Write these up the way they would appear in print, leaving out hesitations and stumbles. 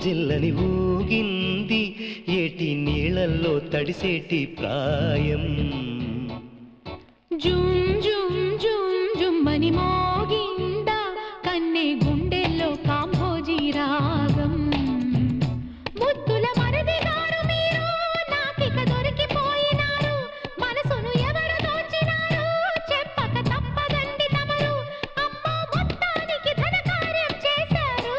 జిల్లని ఊగింది ఏటి నీళ్ళల్లో తడిసేటి ప్రాయం జుమ్ జుమ్ జుమ్ జుమ్మని మోగిందా కన్నె గుండెల్లో కాంభోజీ రాగం ముద్దుల మరది గారు మీరు నాకిక దొరికిపోయినారు మనసును ఎవరు దోచినారు చెప్పక తప్పదండి తమరు అమ్మ మొత్తానికి ధన కార్యం చేశారు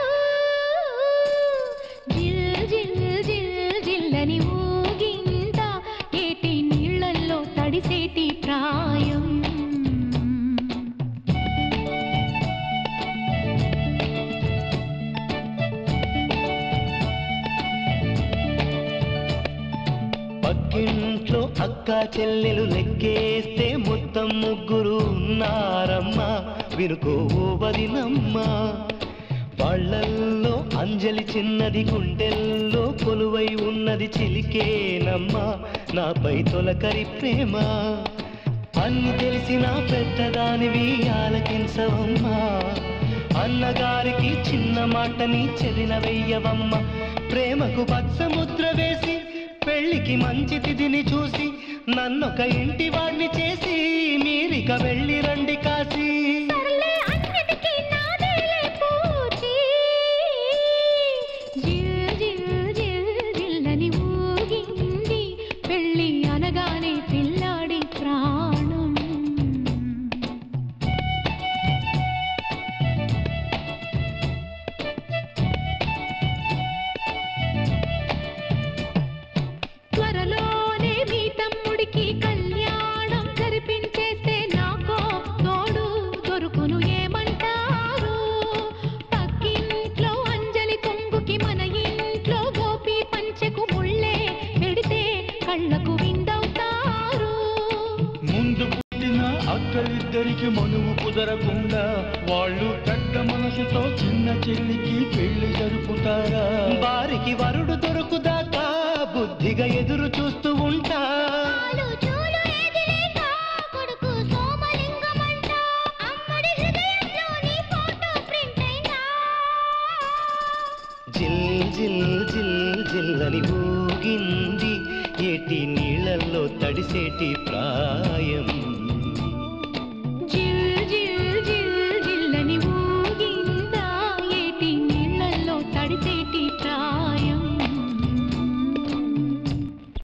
జిల్ జిల్ జిల్ జిల్లని ఊగిందా ఏటి నీళ్ళల్లో తడిసేటి ప్రాయం పక్కింట్లో అక్క చెల్లెలు లెక్కేస్తే మొత్తం ముగ్గురు ఉన్నారమ్మా వినుకోవదినమ్మా వాళ్ళల్లో అంజలి చిన్నది గుండెల్లో కొలువై ఉన్నది చిలికేనమ్మా నాపై తొలకరి ప్రేమ అన్ని తెలిసిన పెద్దదానివి ఆలకించవమ్మా అన్నగారికి చిన్న మాటని చెదిన వెయ్యవమ్మ ప్రేమకు పచ్చముద్ర వేసి పెళ్లికి మంచి తిథిని చూసి నన్నొక ఇంటి వాడిని చేసి మీరిక వెళ్ళి రండి కాశీ పెళ్ళి అనగానే పిల్లాడి ప్రాణం త్వరలోనే మీ తమ్ముడికి కళ్యాణం జరిపించేస్తే నాకో తోడు దొరుకును ఏమంటారు పక్కింట్లో అంజలి కొంగుకి మన ఇంట్లో గోపి పంచెకు ముళ్ళే పెడితే కళ్ళకు విందవుతారు ముందు పుట్టిన అక్కలిద్దరికి మనువు కుదరకుండా వాళ్ళు పెద్ద మనసుతో చిన్న చెల్లికి పెళ్లి జరుపుతారా వారికి వరుడు దొరుకుదాకా బుద్ధిగా ఎదురు చూస్తూ ఉంటా జిల్ జిల్ జిల్ జిల్లని ఊగింది ఏటి నీళ్ళల్లో తడిసేటి ప్రాయం జిల్ జిల్